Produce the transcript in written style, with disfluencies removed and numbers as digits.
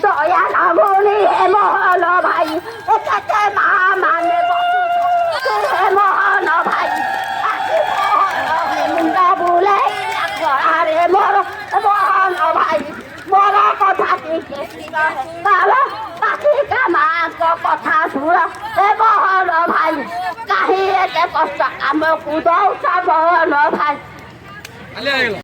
দয়া নামনি হে মোহন ভাই একে মা মানে হে মোহন ভাই মুন্ডা বুলে আরে মোর মোহন ভাই মোর কথা কি তাহলে বাকি কামাক কথা শুন হে মোহন ভাই কাহি এতে কষ্ট কাম কুদৌ মোহন ভাই